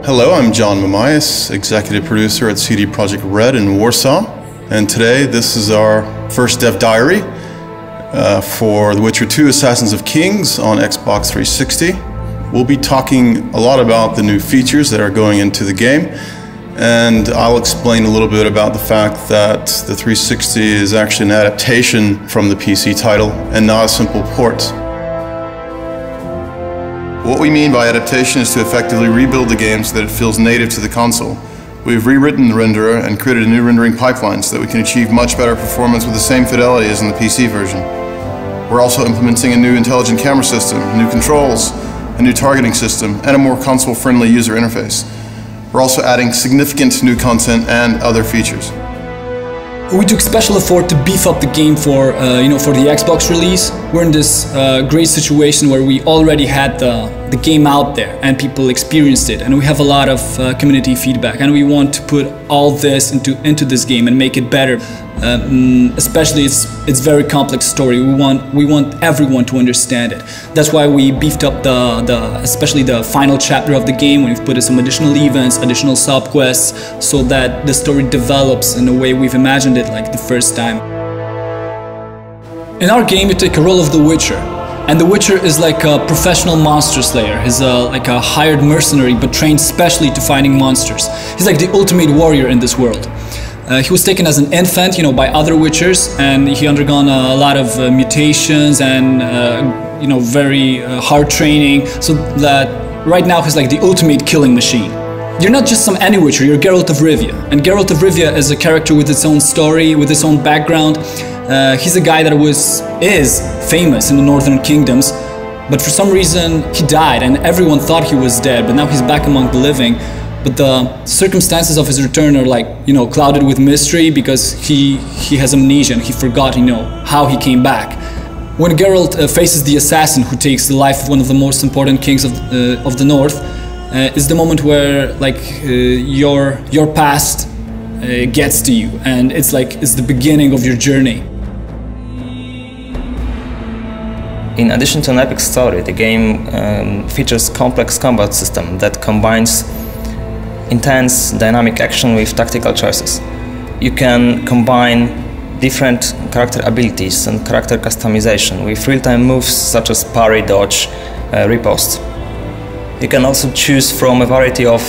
Hello, I'm John Mamias, executive producer at CD Projekt Red in Warsaw, and today this is our first dev diary for The Witcher 2 Assassins of Kings on Xbox 360. We'll be talking a lot about the new features that are going into the game, and I'll explain a little bit about the fact that the 360 is actually an adaptation from the PC title and not a simple port. What we mean by adaptation is to effectively rebuild the game so that it feels native to the console. We've rewritten the renderer and created a new rendering pipeline so that we can achieve much better performance with the same fidelity as in the PC version. We're also implementing a new intelligent camera system, new controls, a new targeting system, and a more console-friendly user interface. We're also adding significant new content and other features. We took special effort to beef up the game for the Xbox release. We're in this great situation where we already had the game out there and people experienced it, and we have a lot of community feedback, and we want to put all this into this game and make it better. Especially it's very complex story. We want everyone to understand it. That's why we beefed up especially the final chapter of the game. We've put in some additional events, additional sub-quests, so that the story develops in the way we've imagined it, like the first time. In our game, you take a role of the Witcher, and the Witcher is like a professional monster slayer. He's like a hired mercenary, but trained specially to finding monsters. He's like the ultimate warrior in this world. He was taken as an infant, by other Witchers, and he undergone a lot of mutations and very hard training, so that right now he's like the ultimate killing machine. You're not just some any Witcher, you're Geralt of Rivia, and Geralt of Rivia is a character with its own story, with its own background. He's a guy that is famous in the Northern Kingdoms, but for some reason he died, and everyone thought he was dead, but now he's back among the living. But the circumstances of his return are clouded with mystery, because he has amnesia and he forgot, how he came back. When Geralt faces the assassin who takes the life of one of the most important kings of the North, is the moment where your past gets to you, and it's the beginning of your journey. In addition to an epic story, the game features complex combat system that combines intense dynamic action with tactical choices. You can combine different character abilities and character customization with real-time moves such as parry, dodge, riposte. You can also choose from a variety of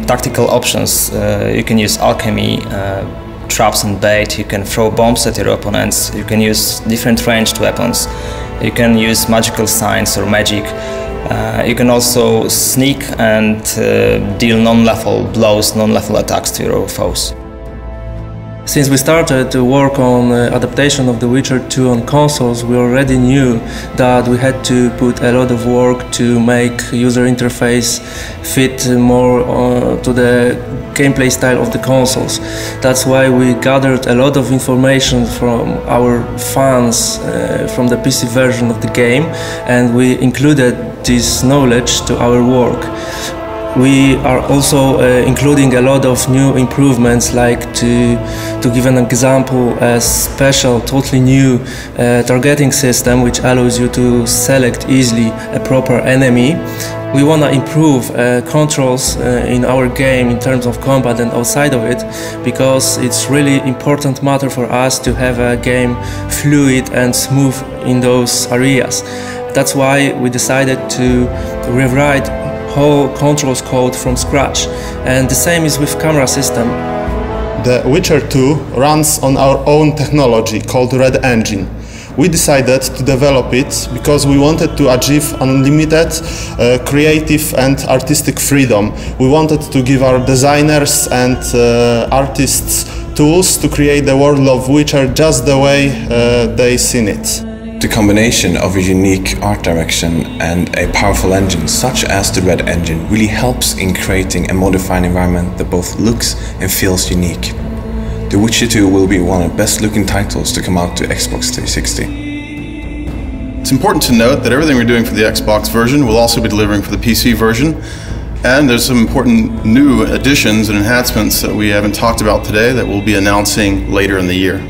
tactical options. You can use alchemy, traps and bait, you can throw bombs at your opponents, you can use different ranged weapons, you can use magical signs or magic. You can also sneak and deal non-lethal blows, non-lethal attacks to your foes. Since we started to work on adaptation of The Witcher 2 on consoles, we already knew that we had to put a lot of work to make user interface fit more to the gameplay style of the consoles. That's why we gathered a lot of information from our fans from the PC version of the game, and we included this knowledge to our work. We are also including a lot of new improvements, like to give an example, a special, totally new targeting system which allows you to select easily a proper enemy. We want to improve controls in our game in terms of combat and outside of it, because it's really important matter for us to have a game fluid and smooth in those areas. That's why we decided to rewrite whole controls code from scratch, and the same is with camera system. The Witcher 2 runs on our own technology called Red Engine. We decided to develop it because we wanted to achieve unlimited creative and artistic freedom. We wanted to give our designers and artists tools to create the world of Witcher just the way they seen it. The combination of a unique art direction and a powerful engine such as the Red Engine really helps in creating a modified environment that both looks and feels unique. The Witcher 2 will be one of the best looking titles to come out to Xbox 360. It's important to note that everything we're doing for the Xbox version will also be delivering for the PC version, and there's some important new additions and enhancements that we haven't talked about today that we'll be announcing later in the year.